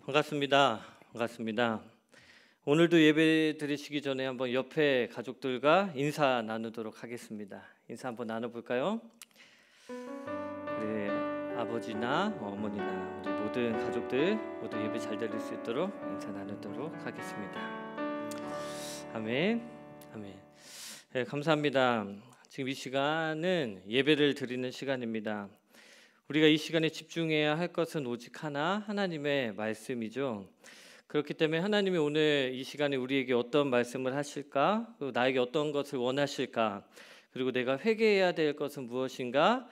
반갑습니다. 반갑습니다. 오늘도 예배 드리시기 전에 한번 옆에 가족들과 인사 나누도록 하겠습니다. 인사 한번 나눠볼까요? 우리 아버지나 어머니나 우리 모든 가족들 모두 예배 잘 드릴 수 있도록 인사 나누도록 하겠습니다. 아멘. 아멘. 네, 감사합니다. 지금 이 시간은 예배를 드리는 시간입니다. 우리가 이 시간에 집중해야 할 것은 오직 하나님의 말씀이죠. 그렇기 때문에 하나님이 오늘 이 시간에 우리에게 어떤 말씀을 하실까? 그리고 나에게 어떤 것을 원하실까? 그리고 내가 회개해야 될 것은 무엇인가?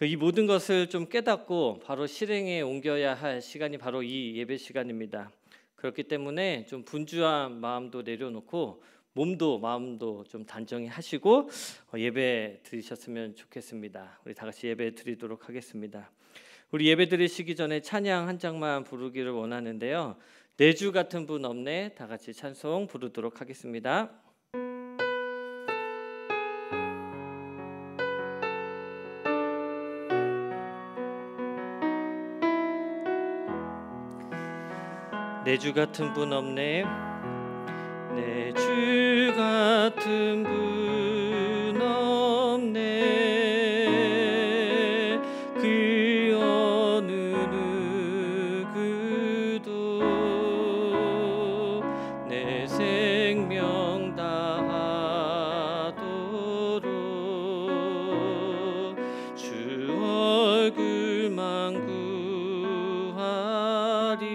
이 모든 것을 좀 깨닫고 바로 실행에 옮겨야 할 시간이 바로 이 예배 시간입니다. 그렇기 때문에 좀 분주한 마음도 내려놓고 몸도 마음도 좀 단정히 하시고 예배 드리셨으면 좋겠습니다. 우리 다 같이 예배 드리도록 하겠습니다. 우리 예배 드리시기 전에 찬양 한 장만 부르기를 원하는데요. 내 주 같은 분 없네. 다 같이 찬송 부르도록 하겠습니다. 내 주 같은 분 없네. 내 주 같은 분 없네. 그 어느 누구도 내 생명 다하도록 주 얼굴만 구하리.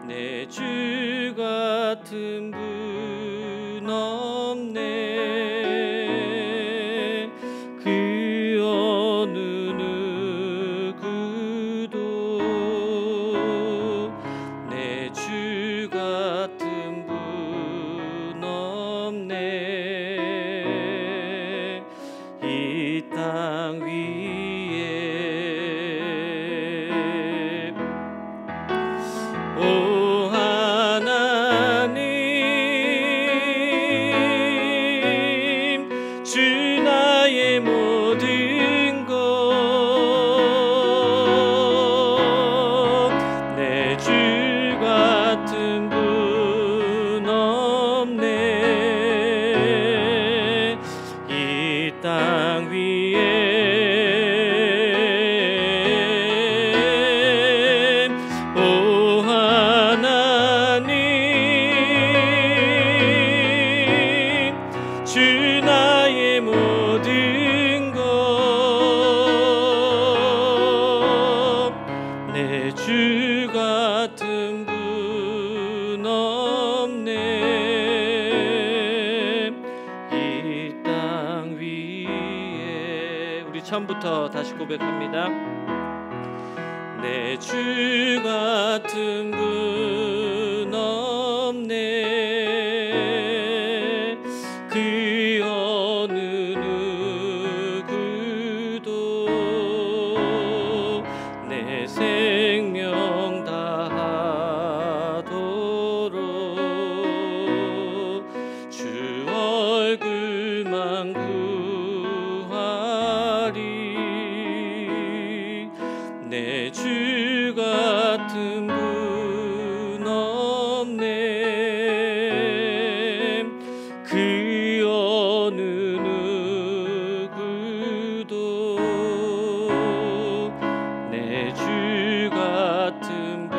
내 주 같은 분 없네. 그 어느 누구도 내 주 같은 분 없네. 이 땅 위에 오 하나님, 주 나의 모든 것. 내 주 같은 분 없네. 이 땅 위에 오 하나님, 주 나의 모든 것. 내 주 같은 분 없네. 이 땅 위에 우리 처음부터 다시 고백합니다. 내 주 같은 분 없네. 그 어느 누구도 내 생명 다하도록 주 얼굴만 구하리. 내 주 같은 분 없네. 그 어느 누구도 내 주 같은 분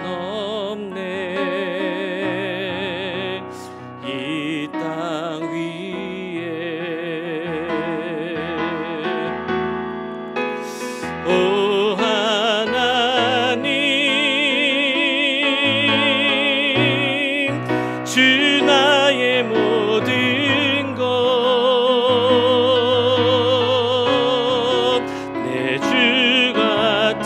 없네. 이 땅 위에 오 하나님, 주 나의 모든 것. 내 주 같은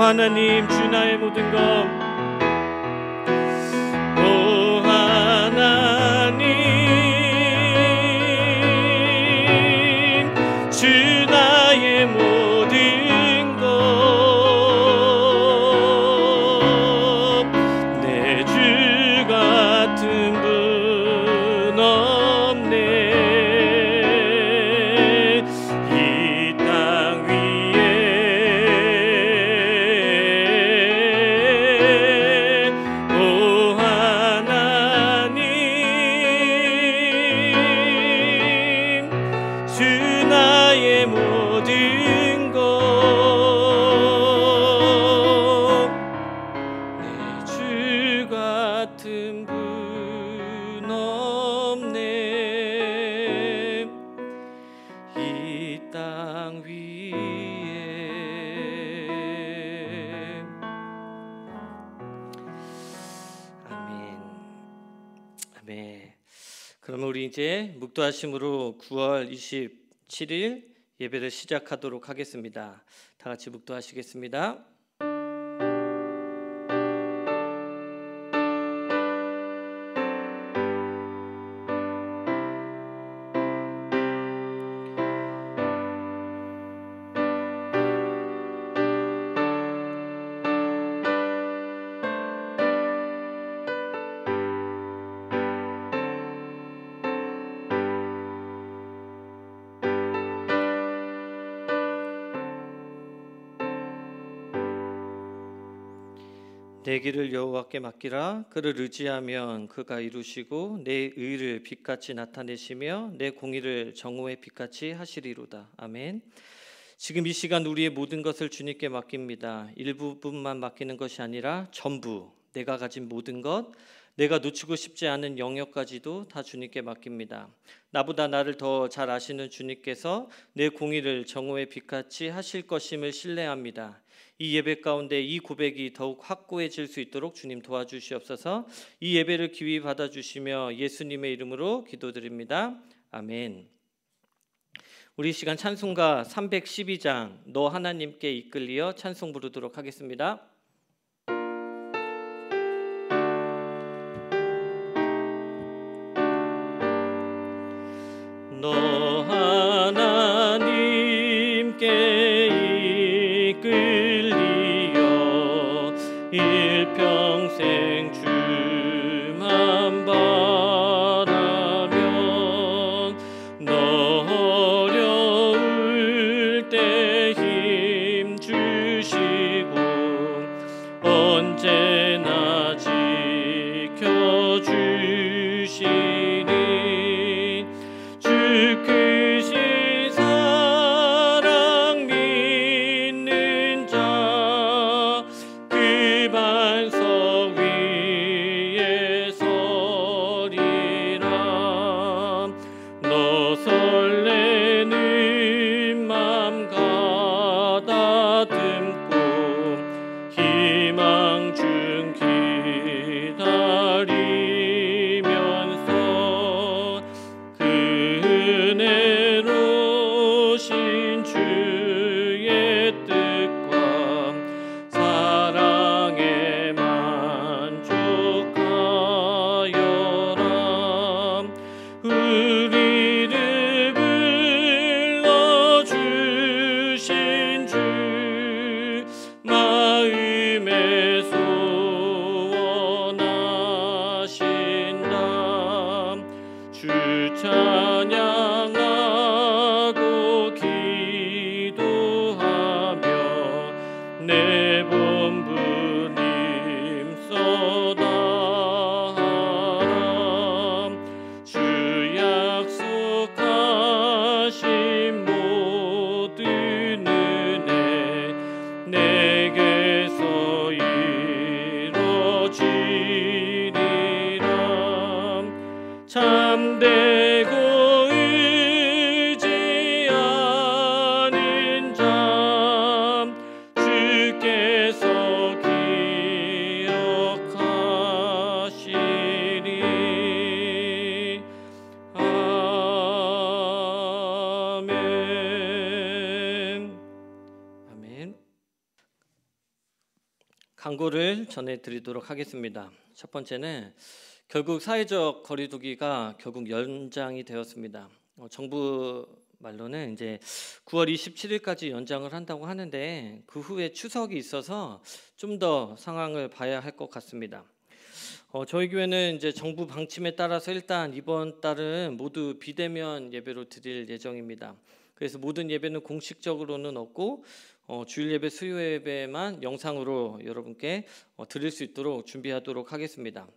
하나님, 주 나의 모든 것. 오 하나님, 주 나의 모든 것. 내 주 같은 분 없네. 이 땅 위에 오 하나님, 주 나의 모든 것. 내 주 같은 분 없네. 이 땅 위에. 아멘. 아멘. 그러면 우리 이제 묵도하심으로 9월 27일 예배를 시작하도록 하겠습니다. 다 같이 묵도하시겠습니다. 내 길을 여호와께 맡기라. 그를 의지하면 그가 이루시고 내 의를 빛같이 나타내시며 내 공의를 정오의 빛같이 하시리로다. 아멘. 지금 이 시간 우리의 모든 것을 주님께 맡깁니다. 일부분만 맡기는 것이 아니라 전부, 내가 가진 모든 것, 내가 놓치고 싶지 않은 영역까지도 다 주님께 맡깁니다. 나보다 나를 더 잘 아시는 주님께서 내 공의를 정오의 빛같이 하실 것임을 신뢰합니다. 이 예배 가운데 이 고백이 더욱 확고해질 수 있도록 주님 도와주시옵소서. 이 예배를 기휘 받아주시며 예수님의 이름으로 기도드립니다. 아멘. 우리 시간 찬송가 312장 너 하나님께 이끌리어 찬송 부르도록 하겠습니다. 너 하나님께 이끌리어 일평생 주만 바라면 너 어려울 때 힘 주시고 언제나 지켜주시니 주 크신 사랑 믿는 자 그 반석 위에 서리라. 너 설레는 맘 가다듬고 희망 중 기다리면서 은혜로 신 주의 뜻과 사랑에 만족하여라. 우리를 불러주신 주 마음에 소원하신다. 주 찬양하고 기도하며 내 본분 힘써다하라. 주 약속하신 모든 은혜 내게서 이루어지리라. 참되고 광고를 전해드리도록 하겠습니다. 첫 번째는 결국 사회적 거리두기가 결국 연장이 되었습니다. 정부 말로는 이제 9월 27일까지 연장을 한다고 하는데 그 후에 추석이 있어서 좀 더 상황을 봐야 할 것 같습니다. 저희 교회는 이제 정부 방침에 따라서 일단 이번 달은 모두 비대면 예배로 드릴 예정입니다. 그래서 모든 예배는 공식적으로는 없고 주일 예배, 수요 예배만 영상으로 여러분께 드릴 수 있도록 준비하도록 하겠습니다.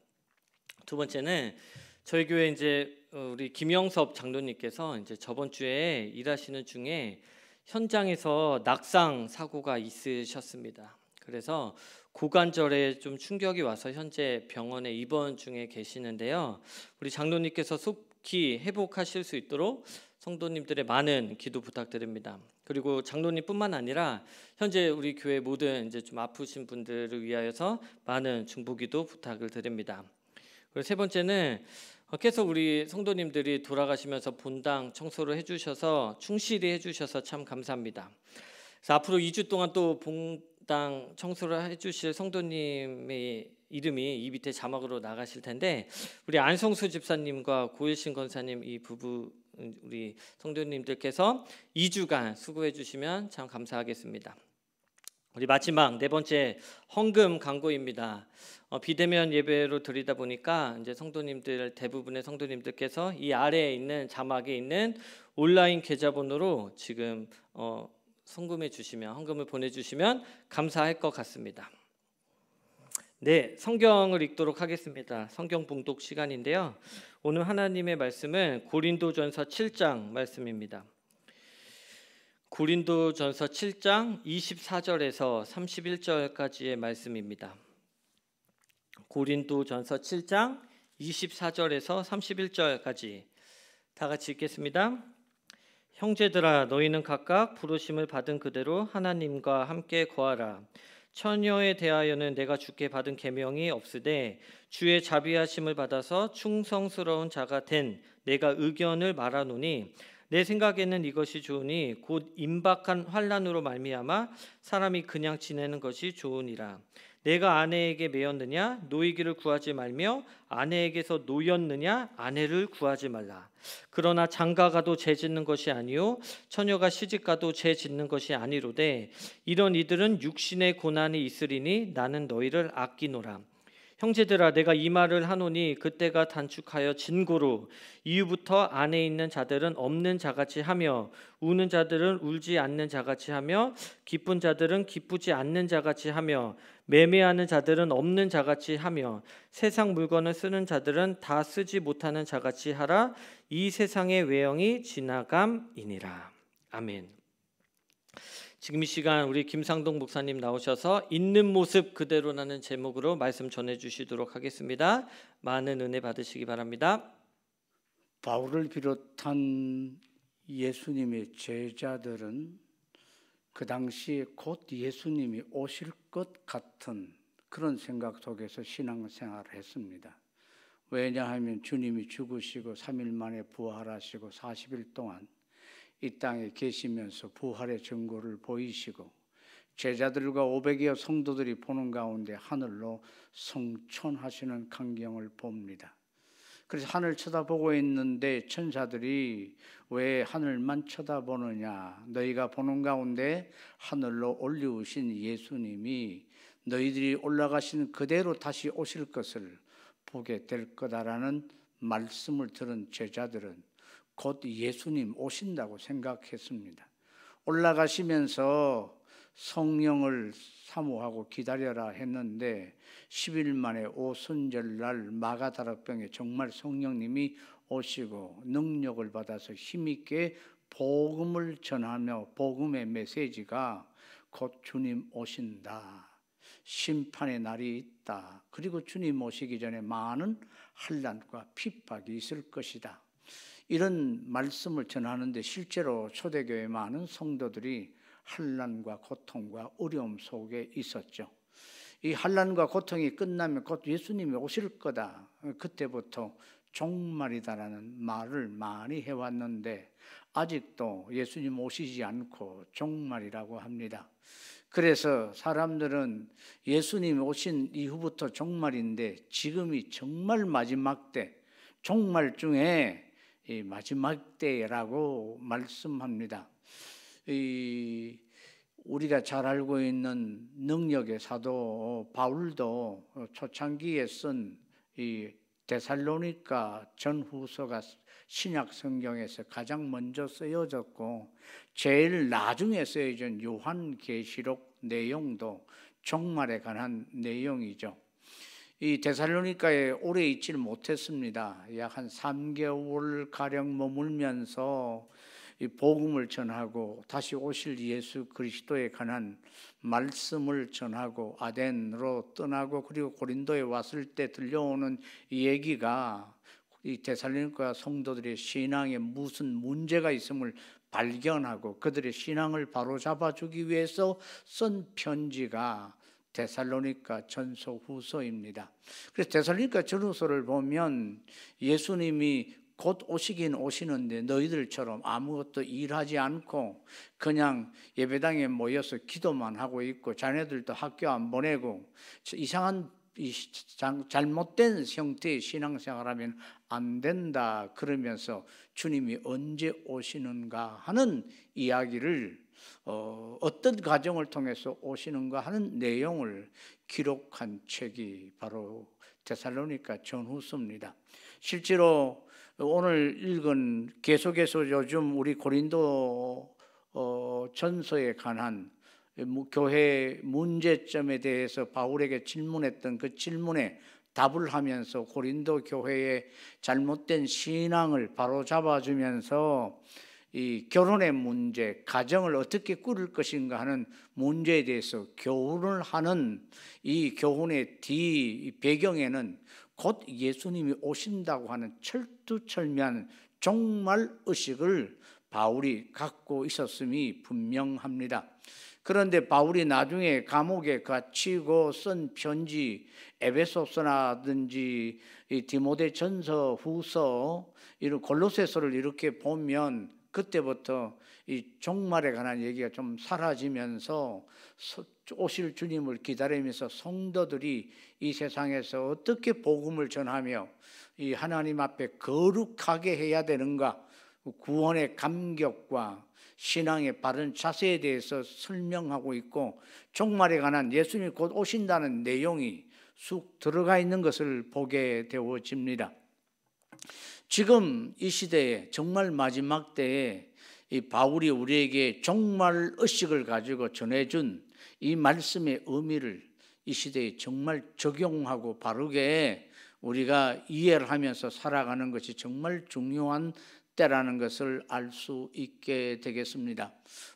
두 번째는 저희 교회 이제 우리 김영섭 장로님께서 이제 저번 주에 일하시는 중에 현장에서 낙상 사고가 있으셨습니다. 그래서 고관절에 좀 충격이 와서 현재 병원에 입원 중에 계시는데요. 우리 장로님께서 속히 회복하실 수 있도록 성도님들의 많은 기도 부탁드립니다. 그리고 장로님뿐만 아니라 현재 우리 교회 모든 이제 좀 아프신 분들을 위하여서 많은 중보기도 부탁을 드립니다. 그리고 세 번째는 계속 우리 성도님들이 돌아가시면서 본당 청소를 해주셔서 충실히 해주셔서 참 감사합니다. 그래서 앞으로 2주 동안 또 본당 청소를 해주실 성도님의 이름이 이 밑에 자막으로 나가실 텐데 우리 안성수 집사님과 고일신 권사님 이 부부 우리 성도님들께서 2주간 수고해 주시면 참 감사하겠습니다. 우리 마지막 네 번째 헌금 광고입니다. 비대면 예배로 드리다 보니까 이제 성도님들 대부분의 성도님들께서 이 아래에 있는 자막에 있는 온라인 계좌번호로 지금 헌금해 주시면 헌금을 보내주시면 감사할 것 같습니다. 네, 성경을 읽도록 하겠습니다. 성경 봉독 시간인데요. 오늘 하나님의 말씀은 고린도전서 7장 말씀입니다. 고린도전서 7장 24절에서 31절까지의 말씀입니다. 고린도전서 7장 24절에서 31절까지 다 같이 읽겠습니다. 형제들아 너희는 각각 부르심을 받은 그대로 하나님과 함께 거하라. 처녀에 대하여는 내가 주께 받은 계명이 없으되 주의 자비하심을 받아서 충성스러운 자가 된 내가 의견을 말하노니 내 생각에는 이것이 좋으니 곧 임박한 환난으로 말미암아 사람이 그냥 지내는 것이 좋으니라. 내가 아내에게 매였느냐 노이기를 구하지 말며 아내에게서 노였느냐 아내를 구하지 말라. 그러나 장가가도 죄 짓는 것이 아니요 처녀가 시집가도 죄 짓는 것이 아니로되 이런 이들은 육신의 고난이 있으리니 나는 너희를 아끼노라. 형제들아 내가 이 말을 하노니 그때가 단축하여 진고로 이후부터 안에 있는 자들은 없는 자같이 하며 우는 자들은 울지 않는 자같이 하며 기쁜 자들은 기쁘지 않는 자같이 하며 매매하는 자들은 없는 자같이 하며 세상 물건을 쓰는 자들은 다 쓰지 못하는 자같이 하라. 이 세상의 외형이 지나감이니라. 아멘. 지금 이 시간 우리 김상동 목사님 나오셔서 있는 모습 그대로라는 제목으로 말씀 전해주시도록 하겠습니다. 많은 은혜 받으시기 바랍니다. 바울을 비롯한 예수님의 제자들은 그 당시에 곧 예수님이 오실 것 같은 그런 생각 속에서 신앙생활을 했습니다. 왜냐하면 주님이 죽으시고 3일 만에 부활하시고 40일 동안 이 땅에 계시면서 부활의 증거를 보이시고 제자들과 500여 성도들이 보는 가운데 하늘로 성천하시는 광경을 봅니다. 그래서 하늘 쳐다보고 있는데 천사들이 왜 하늘만 쳐다보느냐, 너희가 보는 가운데 하늘로 올리우신 예수님이 너희들이 올라가신 그대로 다시 오실 것을 보게 될 거다라는 말씀을 들은 제자들은 곧 예수님 오신다고 생각했습니다. 올라가시면서 성령을 사모하고 기다려라 했는데 10일 만에 오순절날 마가다락방에 정말 성령님이 오시고 능력을 받아서 힘있게 복음을 전하며 복음의 메시지가 곧 주님 오신다, 심판의 날이 있다, 그리고 주님 오시기 전에 많은 환난과 핍박이 있을 것이다, 이런 말씀을 전하는데 실제로 초대교회 많은 성도들이 환난과 고통과 어려움 속에 있었죠. 이 환난과 고통이 끝나면 곧 예수님이 오실 거다, 그때부터 종말이다라는 말을 많이 해왔는데 아직도 예수님 오시지 않고 종말이라고 합니다. 그래서 사람들은 예수님이 오신 이후부터 종말인데 지금이 정말 마지막 때, 종말 중에 이 마지막 때라고 말씀합니다. 우리가 잘 알고 있는 능력의 사도 바울도 초창기에 쓴 이 데살로니가 전후서가 신약 성경에서 가장 먼저 쓰여졌고 제일 나중에 쓰여진 요한계시록 내용도 종말에 관한 내용이죠. 이 데살로니가에 오래 있지를 못했습니다. 약 한 3개월 가량 머물면서 이 복음을 전하고 다시 오실 예수 그리스도에 관한 말씀을 전하고 아덴으로 떠나고 그리고 고린도에 왔을 때 들려오는 얘기가 이 데살로니가 성도들의 신앙에 무슨 문제가 있음을 발견하고 그들의 신앙을 바로잡아 주기 위해서 쓴 편지가 데살로니가 전서 후서입니다. 그래서 데살로니가 전후서를 보면 예수님이 곧 오시긴 오시는데 너희들처럼 아무것도 일하지 않고 그냥 예배당에 모여서 기도만 하고 있고 자녀들도 학교 안 보내고 이상한 잘못된 형태의 신앙생활하면 안 된다 그러면서 주님이 언제 오시는가 하는 이야기를 어떤 과정을 통해서 오시는가 하는 내용을 기록한 책이 바로 데살로니가 전후서입니다. 실제로 오늘 읽은 계속해서 요즘 우리 고린도 전서에 관한 교회 문제점에 대해서 바울에게 질문했던 그 질문에 답을 하면서 고린도 교회의 잘못된 신앙을 바로잡아 주면서 이 결혼의 문제, 가정을 어떻게 꾸릴 것인가 하는 문제에 대해서 교훈을 하는 이 교훈의 배경에는 곧 예수님이 오신다고 하는 철두철미한 종말 의식을 바울이 갖고 있었음이 분명합니다. 그런데 바울이 나중에 감옥에 갇히고 쓴 편지 에베소서라든지 디모데전서, 후서, 이런 골로새서를 이렇게 보면 그때부터 이 종말에 관한 얘기가 좀 사라지면서 오실 주님을 기다리면서 성도들이 이 세상에서 어떻게 복음을 전하며 이 하나님 앞에 거룩하게 해야 되는가, 구원의 감격과 신앙의 바른 자세에 대해서 설명하고 있고 종말에 관한 예수님이 곧 오신다는 내용이 쑥 들어가 있는 것을 보게 되어집니다. 지금 이 시대에 정말 마지막 때에 이 바울이 우리에게 종말 의식을 가지고 전해준 이 말씀의 의미를 이 시대에 정말 적용하고 바르게 우리가 이해를 하면서 살아가는 것이 정말 중요한 때라는 것을 알 수 있게 되겠습니다.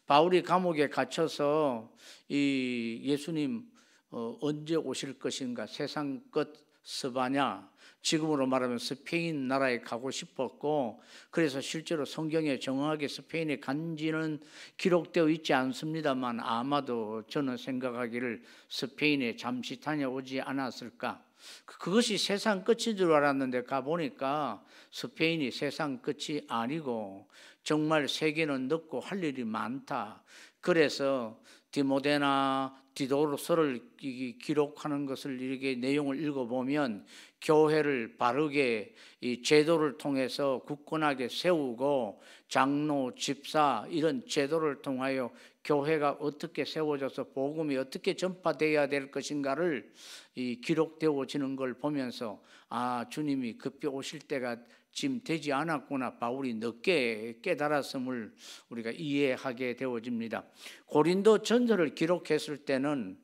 바울이 감옥에 갇혀서 이 예수님 언제 오실 것인가, 세상 끝 스바냐, 지금으로 말하면 스페인 나라에 가고 싶었고, 그래서 실제로 성경에 정확하게 스페인에 간지는 기록되어 있지 않습니다만 아마도 저는 생각하기를 스페인에 잠시 다녀오지 않았을까. 그것이 세상 끝인 줄 알았는데 가보니까 스페인이 세상 끝이 아니고 정말 세계는 넓고 할 일이 많다. 그래서 디모데나 디도로서를 기록하는 것을 이렇게 내용을 읽어보면 교회를 바르게 이 제도를 통해서 굳건하게 세우고 장로, 집사 이런 제도를 통하여 교회가 어떻게 세워져서 복음이 어떻게 전파되어야 될 것인가를 이 기록되어지는 걸 보면서 아, 주님이 급히 오실 때가 지금 되지 않았구나, 바울이 늦게 깨달았음을 우리가 이해하게 되어집니다. 고린도 전서를 기록했을 때는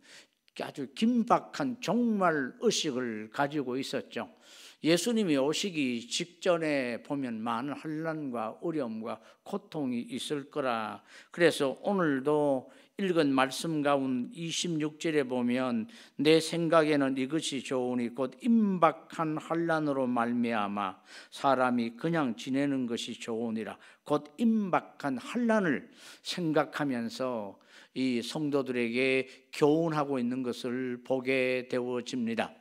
아주 긴박한 종말 의식을 가지고 있었죠. 예수님이 오시기 직전에 보면 많은 환난과 어려움과 고통이 있을 거라. 그래서 오늘도 읽은 말씀 가운데 26절에 보면 내 생각에는 이것이 좋으니 곧 임박한 환난으로 말미암아 사람이 그냥 지내는 것이 좋으니라. 곧 임박한 환난을 생각하면서 이 성도들에게 교훈하고 있는 것을 보게 되어집니다.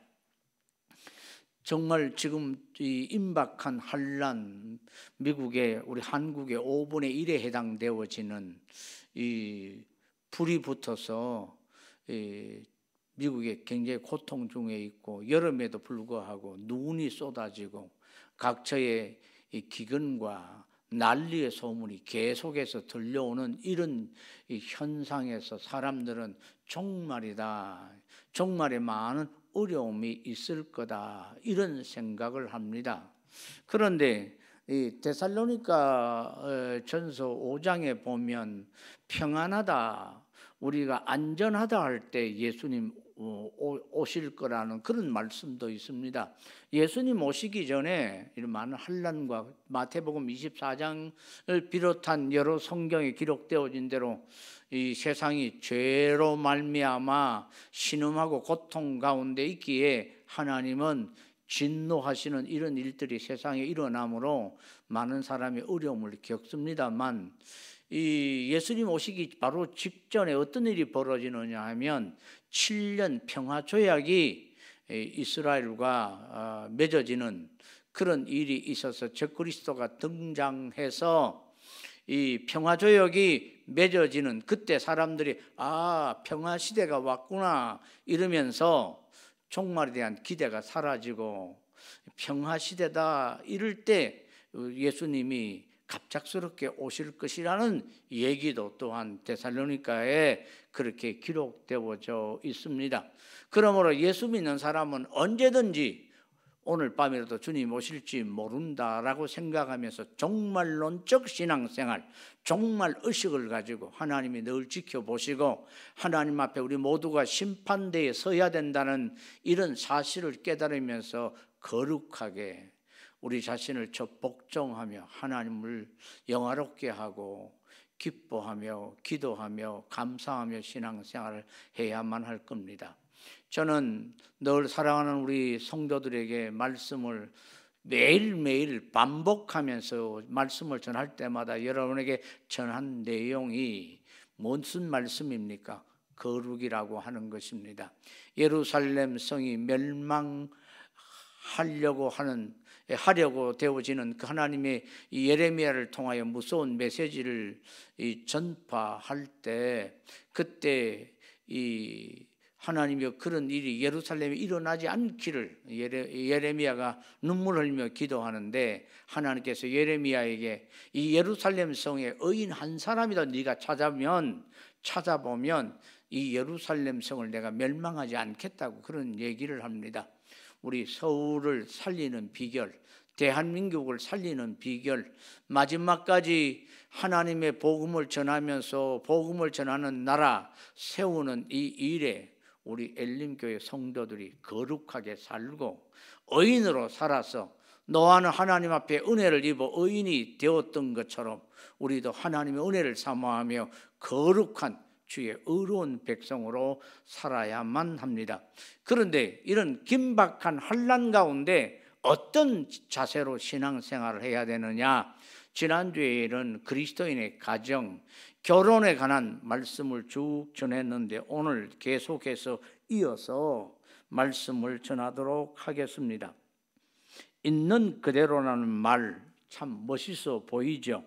정말 지금 이 임박한 환난, 미국의 우리 한국의 5분의 1에 해당되어지는 이 불이 붙어서 미국에 굉장히 고통 중에 있고 여름에도 불구하고 눈이 쏟아지고 각처에 이 기근과 난리의 소문이 계속해서 들려오는 이런 이 현상에서 사람들은 종말이다, 종말에 많은 어려움이 있을 거다 이런 생각을 합니다. 그런데 이 데살로니가 전서 5장에 보면 평안하다, 우리가 안전하다 할 때 예수님 오실 거라는 그런 말씀도 있습니다. 예수님 오시기 전에 이런 많은 환난과 마태복음 24장을 비롯한 여러 성경에 기록되어진 대로 이 세상이 죄로 말미암아 신음하고 고통 가운데 있기에 하나님은 진노하시는 이런 일들이 세상에 일어나므로 많은 사람이 어려움을 겪습니다만, 이 예수님 오시기 바로 직전에 어떤 일이 벌어지느냐 하면 7년 평화 조약이 이스라엘과 맺어지는 그런 일이 있어서 적그리스도가 등장해서 이 평화 조약이 맺어지는 그때 사람들이 평화 시대가 왔구나 이러면서 종말에 대한 기대가 사라지고 평화 시대다 이럴 때 예수님이 갑작스럽게 오실 것이라는 얘기도 또한 데살로니가에 그렇게 기록되어져 있습니다. 그러므로 예수 믿는 사람은 언제든지 오늘 밤이라도 주님 오실지 모른다라고 생각하면서 종말론적 신앙생활, 종말 의식을 가지고 하나님이 늘 지켜보시고 하나님 앞에 우리 모두가 심판대에 서야 된다는 이런 사실을 깨달으면서 거룩하게 우리 자신을 복종하며 하나님을 영화롭게 하고 기뻐하며 기도하며 감사하며 신앙생활을 해야만 할 겁니다. 저는 늘 사랑하는 우리 성도들에게 말씀을 매일매일 반복하면서 말씀을 전할 때마다 여러분에게 전한 내용이 무슨 말씀입니까? 거룩이라고 하는 것입니다. 예루살렘 성이 멸망하려고 되어지는 그 하나님의 예레미야를 통하여 무서운 메시지를 전파할 때 그때 이 하나님이 그런 일이 예루살렘에 일어나지 않기를 예레미야가 눈물 흘리며 기도하는데 하나님께서 예레미야에게 이 예루살렘 성에 의인 한 사람이라도 네가 찾아보면 이 예루살렘 성을 내가 멸망하지 않겠다고 그런 얘기를 합니다. 우리 서울을 살리는 비결, 대한민국을 살리는 비결, 마지막까지 하나님의 복음을 전하면서 복음을 전하는 나라 세우는 이 일에 우리 엘림교회 성도들이 거룩하게 살고 의인으로 살아서 너와는 하나님 앞에 은혜를 입어 의인이 되었던 것처럼 우리도 하나님의 은혜를 사모하며 거룩한 주의 의로운 백성으로 살아야만 합니다. 그런데 이런 긴박한 환난 가운데 어떤 자세로 신앙생활을 해야 되느냐? 지난주에는 그리스도인의 가정, 결혼에 관한 말씀을 쭉 전했는데 오늘 계속해서 이어서 말씀을 전하도록 하겠습니다. 있는 그대로라는 말 참 멋있어 보이죠.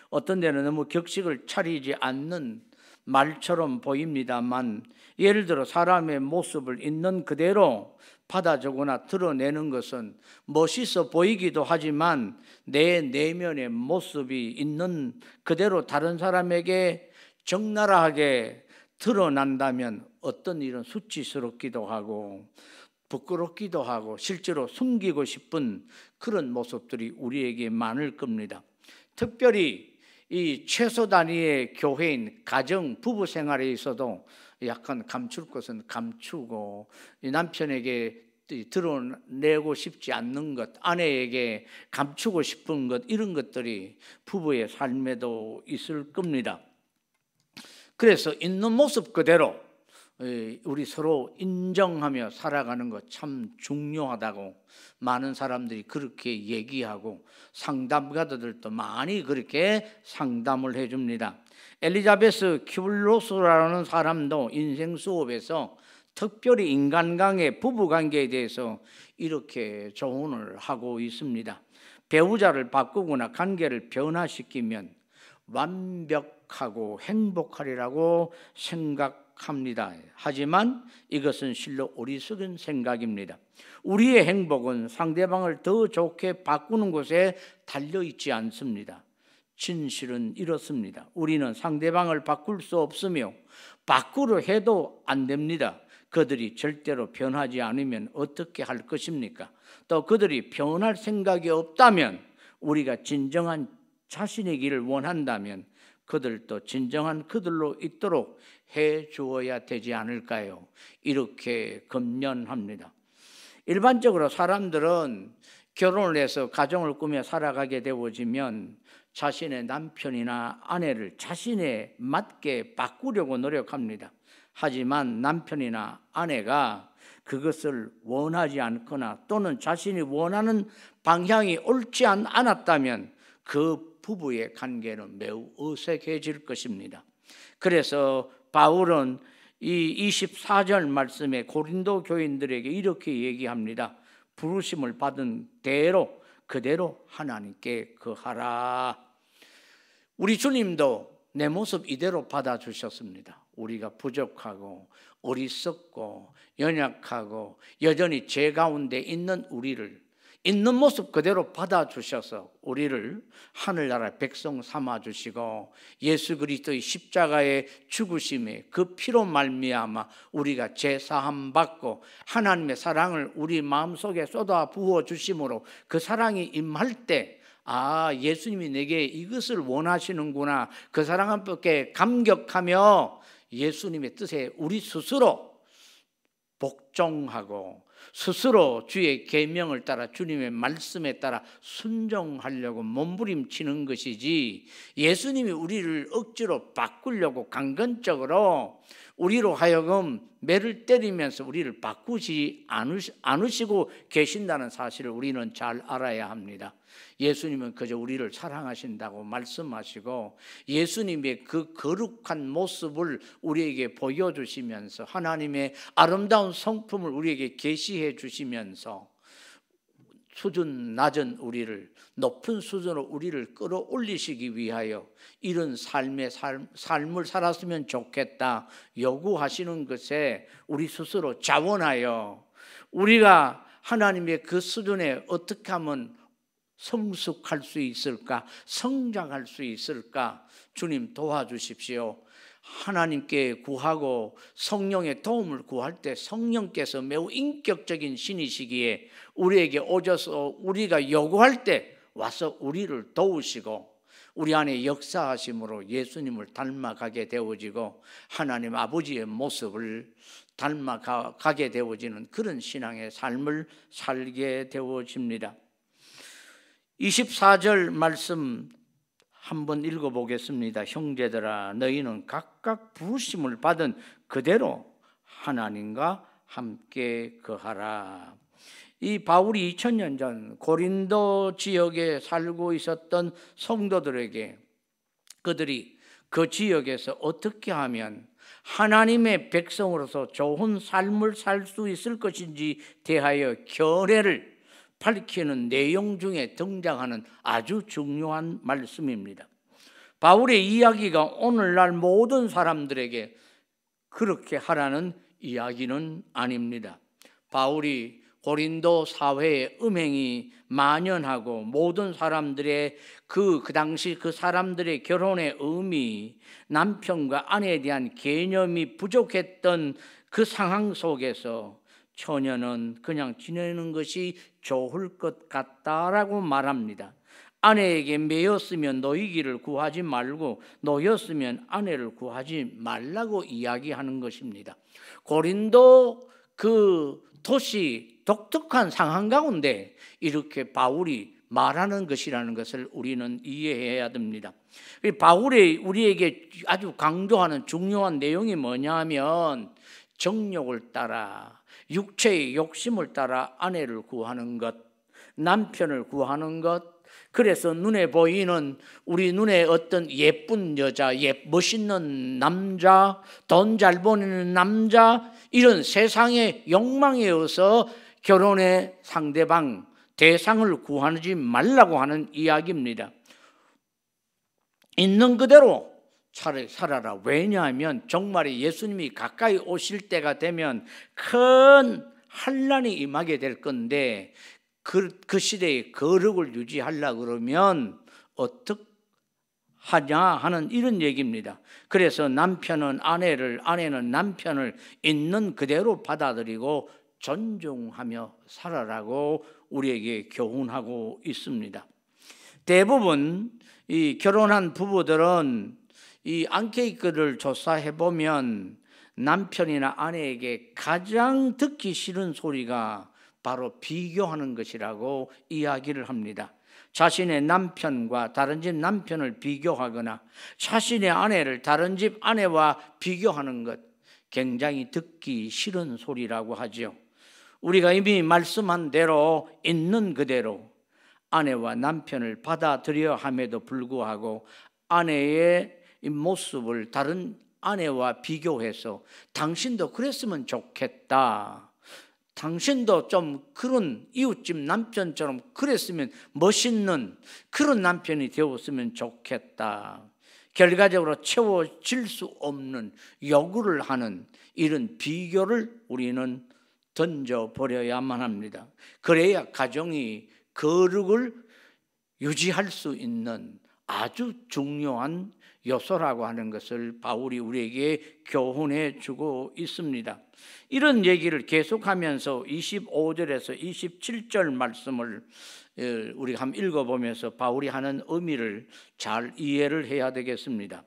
어떤 데는 너무 격식을 차리지 않는 말처럼 보입니다만, 예를 들어 사람의 모습을 있는 그대로 받아 적거나 드러내는 것은 멋있어 보이기도 하지만 내 내면의 모습이 있는 그대로 다른 사람에게 적나라하게 드러난다면 어떤 일은 수치스럽기도 하고 부끄럽기도 하고 실제로 숨기고 싶은 그런 모습들이 우리에게 많을 겁니다. 특별히 이 최소 단위의 교회인 가정 부부 생활에 있어도 약간 감출 것은 감추고 남편에게 드러내고 싶지 않는 것, 아내에게 감추고 싶은 것, 이런 것들이 부부의 삶에도 있을 겁니다. 그래서 있는 모습 그대로 우리 서로 인정하며 살아가는 것 참 중요하다고 많은 사람들이 그렇게 얘기하고 상담가들도 많이 그렇게 상담을 해줍니다. 엘리자베스 큐블로스라는 사람도 인생 수업에서 특별히 인간관계, 부부관계에 대해서 이렇게 조언을 하고 있습니다. 배우자를 바꾸거나 관계를 변화시키면 완벽하고 행복하리라고 생각합니다. 하지만 이것은 실로 어리석은 생각입니다. 우리의 행복은 상대방을 더 좋게 바꾸는 것에 달려있지 않습니다. 진실은 이렇습니다. 우리는 상대방을 바꿀 수 없으며 바꾸려 해도 안 됩니다. 그들이 절대로 변하지 않으면 어떻게 할 것입니까? 또 그들이 변할 생각이 없다면, 우리가 진정한 자신의 길을 원한다면 그들도 진정한 그들로 있도록 해 주어야 되지 않을까요? 이렇게 금연합니다. 일반적으로 사람들은 결혼을 해서 가정을 꾸며 살아가게 되어지면 자신의 남편이나 아내를 자신에 맞게 바꾸려고 노력합니다. 하지만 남편이나 아내가 그것을 원하지 않거나 또는 자신이 원하는 방향이 옳지 않았다면 그 부부의 관계는 매우 어색해질 것입니다. 그래서 바울은 이 24절 말씀에 고린도 교인들에게 이렇게 얘기합니다. 부르심을 받은 대로 그대로 하나님께 거하라. 우리 주님도 내 모습 이대로 받아주셨습니다. 우리가 부족하고 어리석고 연약하고 여전히 죄 가운데 있는 우리를 있는 모습 그대로 받아주셔서 우리를 하늘나라 백성 삼아주시고 예수 그리스도의 십자가의 죽으심에 그 피로 말미암아 우리가 죄사함 받고 하나님의 사랑을 우리 마음속에 쏟아 부어주심으로 그 사랑이 임할 때 예수님이 내게 이것을 원하시는구나, 그 사랑 함께 감격하며 예수님의 뜻에 우리 스스로 복종하고 스스로 주의 계명을 따라 주님의 말씀에 따라 순종하려고 몸부림치는 것이지, 예수님이 우리를 억지로 바꾸려고 강건적으로 우리로 하여금 매를 때리면서 우리를 바꾸지 않으시고 계신다는 사실을 우리는 잘 알아야 합니다. 예수님은 그저 우리를 사랑하신다고 말씀하시고 예수님의 그 거룩한 모습을 우리에게 보여주시면서 하나님의 아름다운 성품을 우리에게 계시해 주시면서 수준 낮은 우리를 높은 수준으로 우리를 끌어올리시기 위하여 이런 삶을 살았으면 좋겠다 요구하시는 것에 우리 스스로 자원하여 우리가 하나님의 그 수준에 어떻게 하면 성숙할 수 있을까, 성장할 수 있을까, 주님 도와주십시오. 하나님께 구하고 성령의 도움을 구할 때 성령께서 매우 인격적인 신이시기에 우리에게 오셔서 우리가 요구할 때 와서 우리를 도우시고 우리 안에 역사하심으로 예수님을 닮아가게 되어지고 하나님 아버지의 모습을 닮아가게 되어지는 그런 신앙의 삶을 살게 되어집니다. 24절 말씀 한번 읽어보겠습니다. 형제들아, 너희는 각각 부르심을 받은 그대로 하나님과 함께 거하라. 이 바울이 2000년 전 고린도 지역에 살고 있었던 성도들에게 그들이 그 지역에서 어떻게 하면 하나님의 백성으로서 좋은 삶을 살 수 있을 것인지 대하여 견해를 밝히는 내용 중에 등장하는 아주 중요한 말씀입니다. 바울의 이야기가 오늘날 모든 사람들에게 그렇게 하라는 이야기는 아닙니다. 바울이 고린도 사회에 음행이 만연하고 모든 사람들의 그 당시 그 사람들의 결혼의 의미, 남편과 아내에 대한 개념이 부족했던 그 상황 속에서 처녀는 그냥 지내는 것이 좋을 것 같다라고 말합니다. 아내에게 매였으면 노이기를 구하지 말고 노였으면 아내를 구하지 말라고 이야기하는 것입니다. 고린도 그 도시 독특한 상황 가운데 이렇게 바울이 말하는 것이라는 것을 우리는 이해해야 됩니다. 바울이 우리에게 아주 강조하는 중요한 내용이 뭐냐면 정욕을 따라 육체의 욕심을 따라 아내를 구하는 것, 남편을 구하는 것, 그래서 눈에 보이는 우리 눈에 어떤 예쁜 여자, 멋있는 남자, 돈 잘 버는 남자, 이런 세상의 욕망에 의해서 결혼의 상대방, 대상을 구하지 말라고 하는 이야기입니다. 있는 그대로 차라리 살아라. 왜냐하면 정말 예수님이 가까이 오실 때가 되면 큰 환난이 임하게 될 건데 그 시대의 거룩을 유지하려고 그러면 어떻게 하냐 하는 이런 얘기입니다. 그래서 남편은 아내를, 아내는 남편을 있는 그대로 받아들이고 존중하며 살아라고 우리에게 교훈하고 있습니다. 대부분 이 결혼한 부부들은 이 앙케이크를 조사해 보면 남편이나 아내에게 가장 듣기 싫은 소리가 바로 비교하는 것이라고 이야기를 합니다. 자신의 남편과 다른 집 남편을 비교하거나 자신의 아내를 다른 집 아내와 비교하는 것, 굉장히 듣기 싫은 소리라고 하죠. 우리가 이미 말씀한 대로 있는 그대로 아내와 남편을 받아들여야 함에도 불구하고 아내의 모습을 다른 아내와 비교해서 당신도 그랬으면 좋겠다, 당신도 좀 그런 이웃집 남편처럼 그랬으면 멋있는 그런 남편이 되었으면 좋겠다, 결과적으로 채워질 수 없는 요구를 하는 이런 비교를 우리는 던져버려야만 합니다. 그래야 가정이 거룩을 유지할 수 있는 아주 중요한 요소라고 하는 것을 바울이 우리에게 교훈해 주고 있습니다. 이런 얘기를 계속하면서 25절에서 27절 말씀을 우리가 한번 읽어보면서 바울이 하는 의미를 잘 이해를 해야 되겠습니다.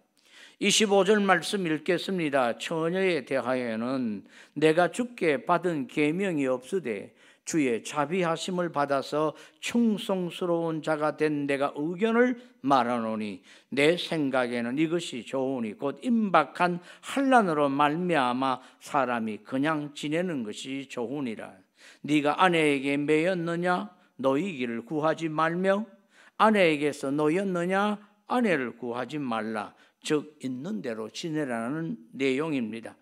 25절 말씀 읽겠습니다. 처녀에 대하여는 내가 주께 받은 계명이 없으되 주의 자비하심을 받아서 충성스러운 자가 된 내가 의견을 말하노니 내 생각에는 이것이 좋으니 곧 임박한 환난으로 말미암아 사람이 그냥 지내는 것이 좋으니라. 네가 아내에게 매였느냐 너희 길을 구하지 말며 아내에게서 너였느냐 아내를 구하지 말라. 즉 있는 대로 지내라는 내용입니다.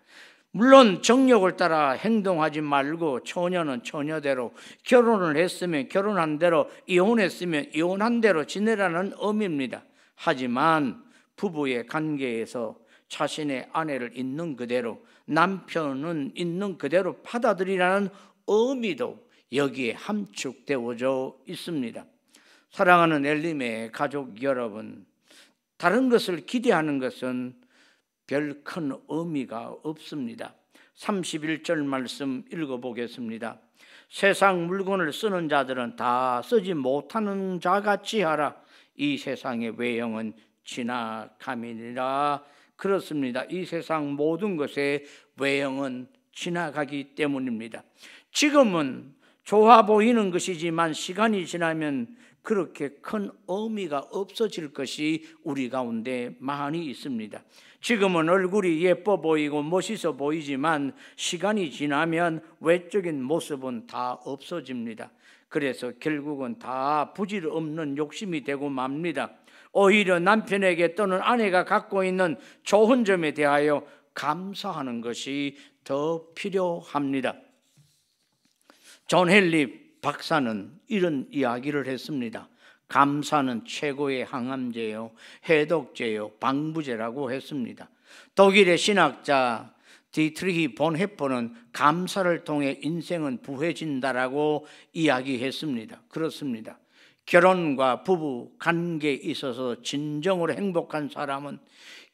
물론 정욕을 따라 행동하지 말고 처녀는 처녀대로, 결혼을 했으면 결혼한 대로, 이혼했으면 이혼한 대로 지내라는 의미입니다. 하지만 부부의 관계에서 자신의 아내를 있는 그대로, 남편은 있는 그대로 받아들이라는 의미도 여기에 함축되어져 있습니다. 사랑하는 엘림의 가족 여러분, 다른 것을 기대하는 것은 별 큰 의미가 없습니다. 31절 말씀 읽어보겠습니다. 세상 물건을 쓰는 자들은 다 쓰지 못하는 자같이 하라. 이 세상의 외형은 지나감이니라. 그렇습니다. 이 세상 모든 것의 외형은 지나가기 때문입니다. 지금은 좋아 보이는 것이지만 시간이 지나면 그렇게 큰 의미가 없어질 것이 우리 가운데 많이 있습니다. 지금은 얼굴이 예뻐 보이고 멋있어 보이지만 시간이 지나면 외적인 모습은 다 없어집니다. 그래서 결국은 다 부질없는 욕심이 되고 맙니다. 오히려 남편에게 또는 아내가 갖고 있는 좋은 점에 대하여 감사하는 것이 더 필요합니다. 존 헨리 박사는 이런 이야기를 했습니다. 감사는 최고의 항암제요, 해독제요, 방부제라고 했습니다. 독일의 신학자 디트리히 본헤퍼는 감사를 통해 인생은 부해진다라고 이야기했습니다. 그렇습니다. 결혼과 부부 관계에 있어서 진정으로 행복한 사람은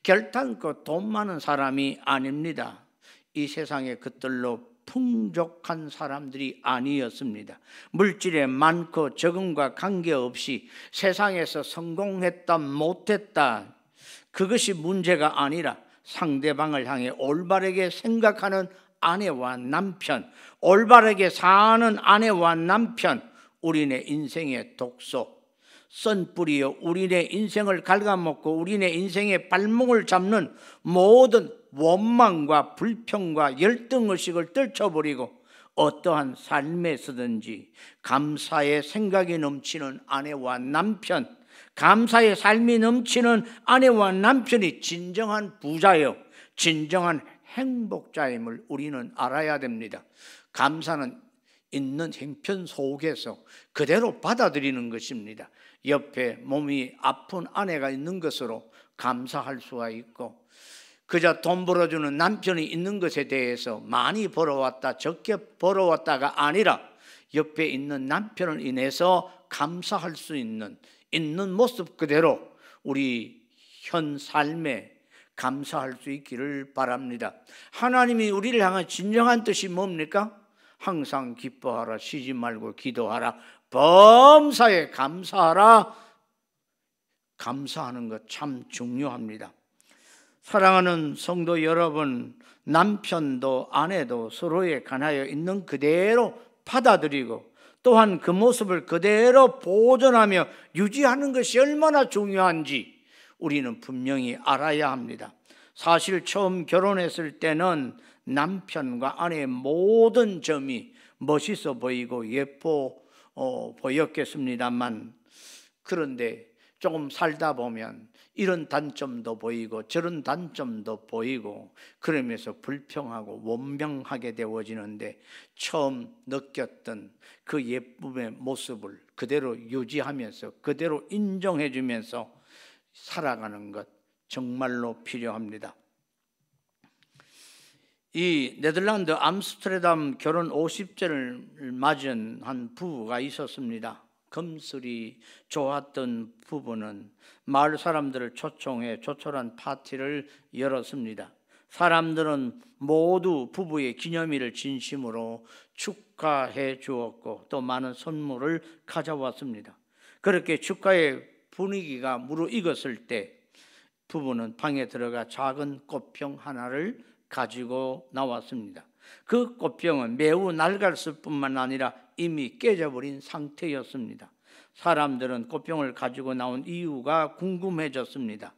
결단코 돈 많은 사람이 아닙니다. 이 세상의 것들로 풍족한 사람들이 아니었습니다. 물질에 많고 적음과 관계없이 세상에서 성공했다 못했다 그것이 문제가 아니라 상대방을 향해 올바르게 생각하는 아내와 남편, 올바르게 사는 아내와 남편, 우리네 인생의 독소, 썬뿌리요 우리네 인생을 갉아먹고 우리네 인생의 발목을 잡는 모든 원망과 불평과 열등의식을 떨쳐버리고 어떠한 삶에서든지 감사의 생각이 넘치는 아내와 남편, 감사의 삶이 넘치는 아내와 남편이 진정한 부자요, 진정한 행복자임을 우리는 알아야 됩니다. 감사는 있는 형편 속에서 그대로 받아들이는 것입니다. 옆에 몸이 아픈 아내가 있는 것으로 감사할 수가 있고, 그저 돈 벌어주는 남편이 있는 것에 대해서 많이 벌어왔다 적게 벌어왔다가 아니라 옆에 있는 남편을 인해서 감사할 수 있는 모습 그대로 우리 현 삶에 감사할 수 있기를 바랍니다. 하나님이 우리를 향한 진정한 뜻이 뭡니까? 항상 기뻐하라, 쉬지 말고 기도하라, 범사에 감사하라. 감사하는 것 참 중요합니다. 사랑하는 성도 여러분, 남편도 아내도 서로에 관하여 있는 그대로 받아들이고 또한 그 모습을 그대로 보존하며 유지하는 것이 얼마나 중요한지 우리는 분명히 알아야 합니다. 사실 처음 결혼했을 때는 남편과 아내의 모든 점이 멋있어 보이고 예뻐 보였겠습니다만, 그런데 조금 살다 보면 이런 단점도 보이고 저런 단점도 보이고 그러면서 불평하고 원망하게 되어지는데, 처음 느꼈던 그 예쁨의 모습을 그대로 유지하면서 그대로 인정해 주면서 살아가는 것 정말로 필요합니다. 이 네덜란드 암스테르담 결혼 50주년을 맞은 한 부부가 있었습니다. 금슬이 좋았던 부부는 마을 사람들을 초청해 조촐한 파티를 열었습니다. 사람들은 모두 부부의 기념일을 진심으로 축하해 주었고 또 많은 선물을 가져왔습니다. 그렇게 축하의 분위기가 무르익었을 때 부부는 방에 들어가 작은 꽃병 하나를 가지고 나왔습니다. 그 꽃병은 매우 낡았을 뿐만 아니라 이미 깨져버린 상태였습니다. 사람들은 꽃병을 가지고 나온 이유가 궁금해졌습니다.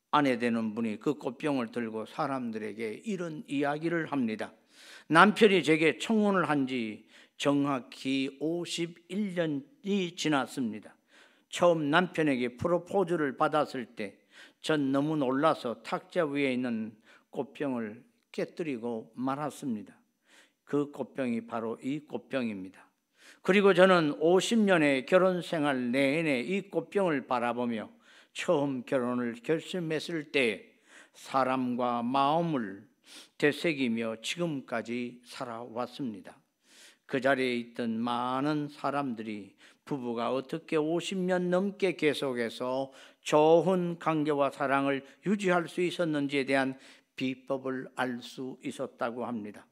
아내 되는 분이 그 꽃병을 들고 사람들에게 이런 이야기를 합니다. 남편이 제게 청혼을 한 지 정확히 51년이 지났습니다. 처음 남편에게 프로포즈를 받았을 때 전 너무 놀라서 탁자 위에 있는 꽃병을 깨뜨리고 말았습니다. 그 꽃병이 바로 이 꽃병입니다. 그리고 저는 50년의 결혼 생활 내내 이 꽃병을 바라보며 처음 결혼을 결심했을 때 사람과 마음을 되새기며 지금까지 살아왔습니다. 그 자리에 있던 많은 사람들이 부부가 어떻게 50년 넘게 계속해서 좋은 관계와 사랑을 유지할 수 있었는지에 대한 비법을 알 수 있었다고 합니다.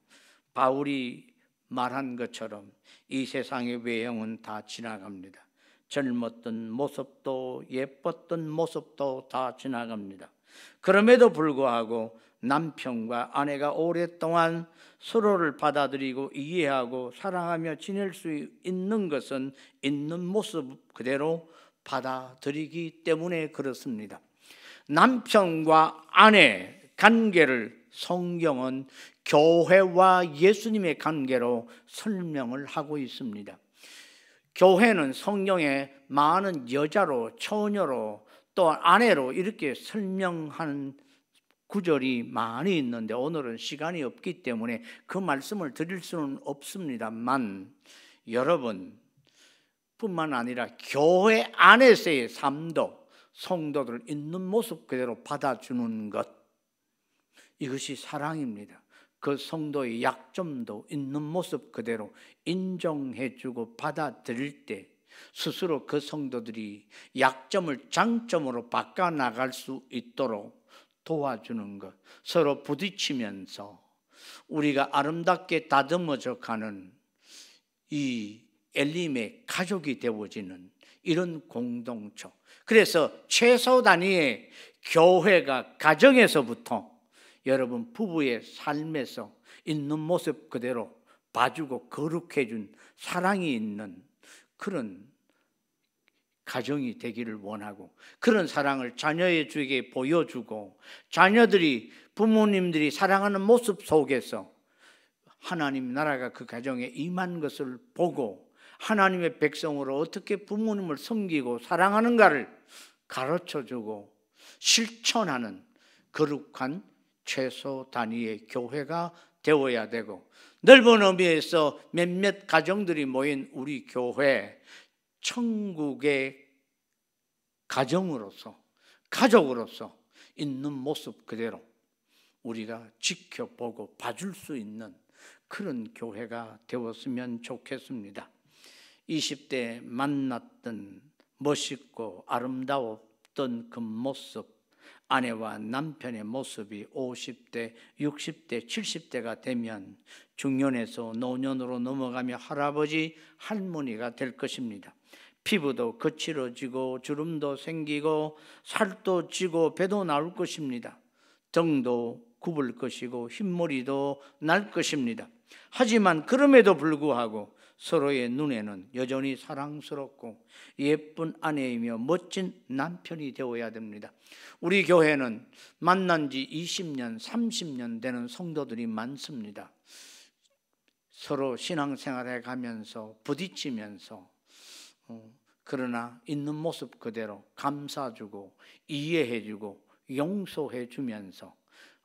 바울이 말한 것처럼 이 세상의 외형은 다 지나갑니다. 젊었던 모습도 예뻤던 모습도 다 지나갑니다. 그럼에도 불구하고 남편과 아내가 오랫동안 서로를 받아들이고 이해하고 사랑하며 지낼 수 있는 것은 있는 모습 그대로 받아들이기 때문에 그렇습니다. 남편과 아내 관계를 성경은 교회와 예수님의 관계로 설명을 하고 있습니다. 교회는 성경에 많은 여자로, 처녀로, 또 아내로 이렇게 설명하는 구절이 많이 있는데 오늘은 시간이 없기 때문에 그 말씀을 드릴 수는 없습니다만, 여러분 뿐만 아니라 교회 안에서의 삶도 성도들 있는 모습 그대로 받아주는 것, 이것이 사랑입니다. 그 성도의 약점도 있는 모습 그대로 인정해주고 받아들일 때 스스로 그 성도들이 약점을 장점으로 바꿔나갈 수 있도록 도와주는 것, 서로 부딪히면서 우리가 아름답게 다듬어져 가는 이 엘림의 가족이 되어지는 이런 공동체. 그래서 최소 단위의 교회가 가정에서부터 여러분 부부의 삶에서 있는 모습 그대로 봐주고 거룩해 준 사랑이 있는 그런 가정이 되기를 원하고, 그런 사랑을 자녀에게 보여주고 자녀들이 부모님들이 사랑하는 모습 속에서 하나님 나라가 그 가정에 임한 것을 보고 하나님의 백성으로 어떻게 부모님을 섬기고 사랑하는가를 가르쳐주고 실천하는 거룩한 최소 단위의 교회가 되어야 되고, 넓은 의미에서 몇몇 가정들이 모인 우리 교회, 천국의 가정으로서, 가족으로서 있는 모습 그대로 우리가 지켜보고 봐줄 수 있는 그런 교회가 되었으면 좋겠습니다. 20대 만났던 멋있고 아름다웠던 그 모습, 아내와 남편의 모습이 50대, 60대, 70대가 되면 중년에서 노년으로 넘어가며 할아버지, 할머니가 될 것입니다. 피부도 거칠어지고 주름도 생기고 살도 찌고 배도 나올 것입니다. 등도 굽을 것이고 흰머리도 날 것입니다. 하지만 그럼에도 불구하고 서로의 눈에는 여전히 사랑스럽고 예쁜 아내이며 멋진 남편이 되어야 됩니다. 우리 교회는 만난 지 20년, 30년 되는 성도들이 많습니다. 서로 신앙생활해 가면서 부딪히면서 그러나 있는 모습 그대로 감싸주고 이해해주고 용서해주면서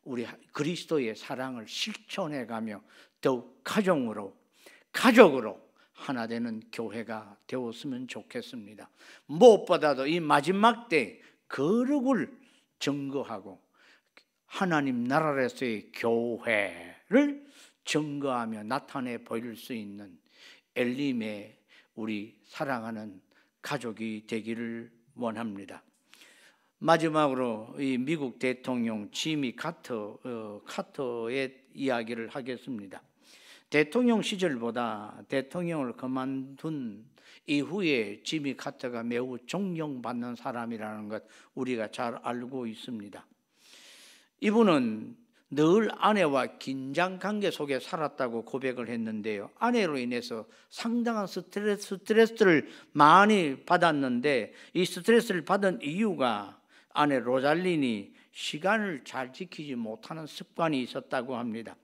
우리 그리스도의 사랑을 실천해가며 더욱 가족으로 하나 되는 교회가 되었으면 좋겠습니다. 무엇보다도 이 마지막 때 거룩을 증거하고 하나님 나라에서의 교회를 증거하며 나타내 보일 수 있는 엘림의 우리 사랑하는 가족이 되기를 원합니다. 마지막으로 이 미국 대통령 지미 카터의 이야기를 하겠습니다. 대통령 시절보다 대통령을 그만둔 이후에 지미 카터가 매우 존경받는 사람이라는 것 우리가 잘 알고 있습니다. 이분은 늘 아내와 긴장 관계 속에 살았다고 고백을 했는데요. 아내로 인해서 상당한 스트레스를 많이 받았는데 이 스트레스를 받은 이유가 아내 로잘린이 시간을 잘 지키지 못하는 습관이 있었다고 합니다.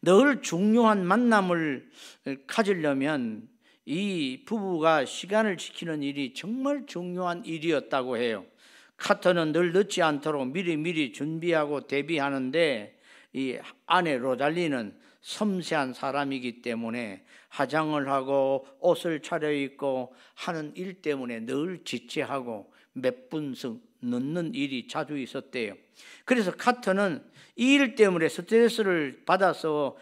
늘 중요한 만남을 가지려면 이 부부가 시간을 지키는 일이 정말 중요한 일이었다고 해요. 카터는 늘 늦지 않도록 미리 준비하고 대비하는데 이 아내 로잘리는 섬세한 사람이기 때문에 화장을 하고 옷을 차려입고 하는 일 때문에 늘 지체하고 몇 분씩 늦는 일이 자주 있었대요. 그래서 카터는 이 일 때문에 스트레스를 받아서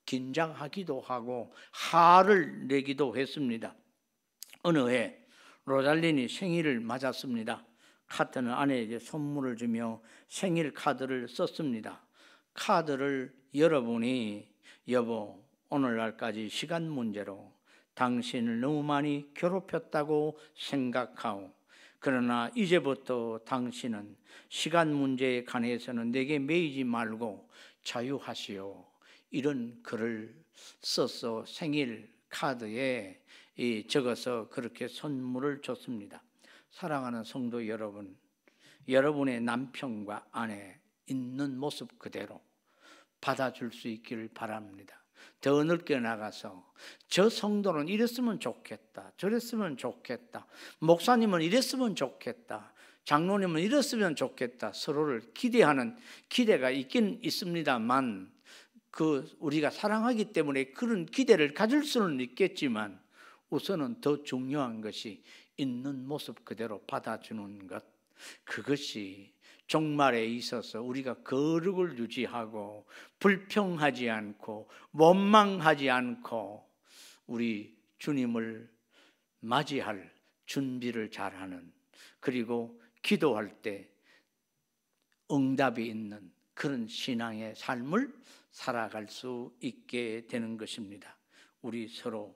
긴장하기도 하고 화를 내기도 했습니다. 어느 해 로잘린이 생일을 맞았습니다. 카터는 아내에게 선물을 주며 생일 카드를 썼습니다. 카드를 열어보니 여보, 오늘날까지 시간 문제로 당신을 너무 많이 괴롭혔다고 생각하오. 그러나 이제부터 당신은 시간 문제에 관해서는 내게 매이지 말고 자유하시오. 이런 글을 써서 생일 카드에 적어서 그렇게 선물을 줬습니다. 사랑하는 성도 여러분, 여러분의 남편과 아내 있는 모습 그대로 받아줄 수 있기를 바랍니다. 더 넓게 나가서 저 성도는 이랬으면 좋겠다, 저랬으면 좋겠다, 목사님은 이랬으면 좋겠다, 장로님은 이랬으면 좋겠다, 서로를 기대하는 기대가 있긴 있습니다만 우리가 사랑하기 때문에 그런 기대를 가질 수는 있겠지만 우선은 더 중요한 것이 있는 모습 그대로 받아주는 것, 그것이 종말에 있어서 우리가 거룩을 유지하고 불평하지 않고 원망하지 않고 우리 주님을 맞이할 준비를 잘하는, 그리고 기도할 때 응답이 있는 그런 신앙의 삶을 살아갈 수 있게 되는 것입니다. 우리 서로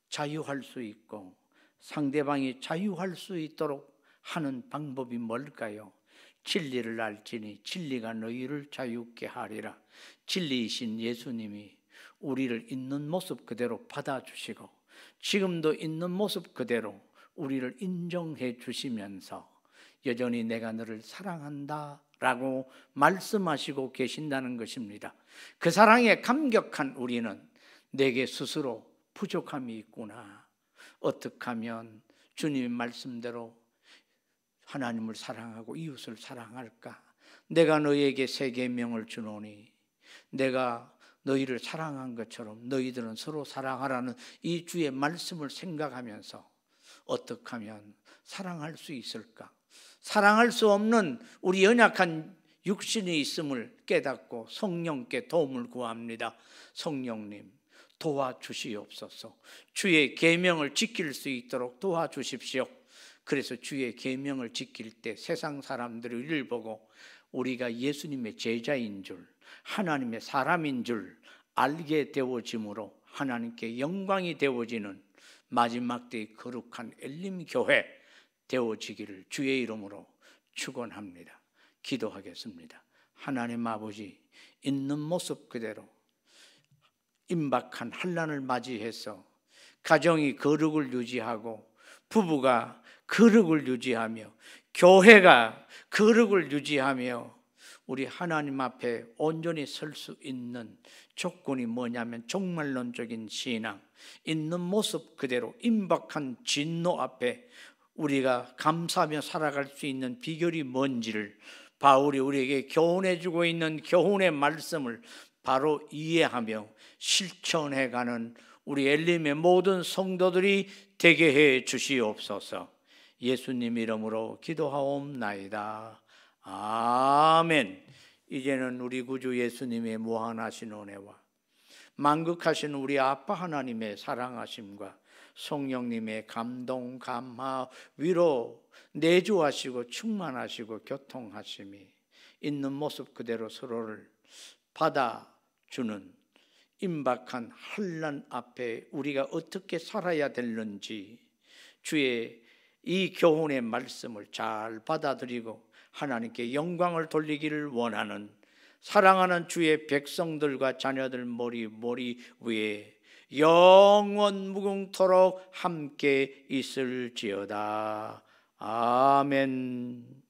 자유할 수 있고 상대방이 자유할 수 있도록 하는 방법이 뭘까요? 진리를 알지니 진리가 너희를 자유케 하리라. 진리이신 예수님이 우리를 있는 모습 그대로 받아주시고 지금도 있는 모습 그대로 우리를 인정해 주시면서 여전히 내가 너를 사랑한다 라고 말씀하시고 계신다는 것입니다. 그 사랑에 감격한 우리는 내게 스스로 부족함이 있구나, 어떻게 하면 주님의 말씀대로 하나님을 사랑하고 이웃을 사랑할까? 내가 너희에게 새 계명을 주노니 내가 너희를 사랑한 것처럼 너희들은 서로 사랑하라는 이 주의 말씀을 생각하면서 어떻게 하면 사랑할 수 있을까? 사랑할 수 없는 우리 연약한 육신이 있음을 깨닫고 성령께 도움을 구합니다. 성령님 도와주시옵소서. 주의 계명을 지킬 수 있도록 도와주십시오. 그래서 주의 계명을 지킬 때 세상 사람들이 우리를 보고 우리가 예수님의 제자인 줄, 하나님의 사람인 줄 알게 되어짐으로 하나님께 영광이 되어지는 마지막 때의 거룩한 엘림 교회 되어지기를 주의 이름으로 축원합니다. 기도하겠습니다. 하나님 아버지, 있는 모습 그대로 임박한 환난을 맞이해서 가정이 거룩을 유지하고 부부가 거룩을 유지하며 교회가 거룩을 유지하며 우리 하나님 앞에 온전히 설 수 있는 조건이 뭐냐면 종말론적인 신앙, 있는 모습 그대로 임박한 진노 앞에 우리가 감사하며 살아갈 수 있는 비결이 뭔지를 바울이 우리에게 교훈해 주고 있는 교훈의 말씀을 바로 이해하며 실천해가는 우리 엘림의 모든 성도들이 되게 해 주시옵소서. 예수님 이름으로 기도하옵나이다. 아멘. 이제는 우리 구주 예수님의 무한하신 은혜와 만극하신 우리 아빠 하나님의 사랑하심과 성령님의 감동, 감화, 위로 내주하시고 충만하시고 교통하심이 있는 모습 그대로 서로를 받아주는 임박한 환난 앞에 우리가 어떻게 살아야 되는지 주의 이 교훈의 말씀을 잘 받아들이고 하나님께 영광을 돌리기를 원하는 사랑하는 주의 백성들과 자녀들 머리 위에 영원 무궁토록 함께 있을지어다. 아멘.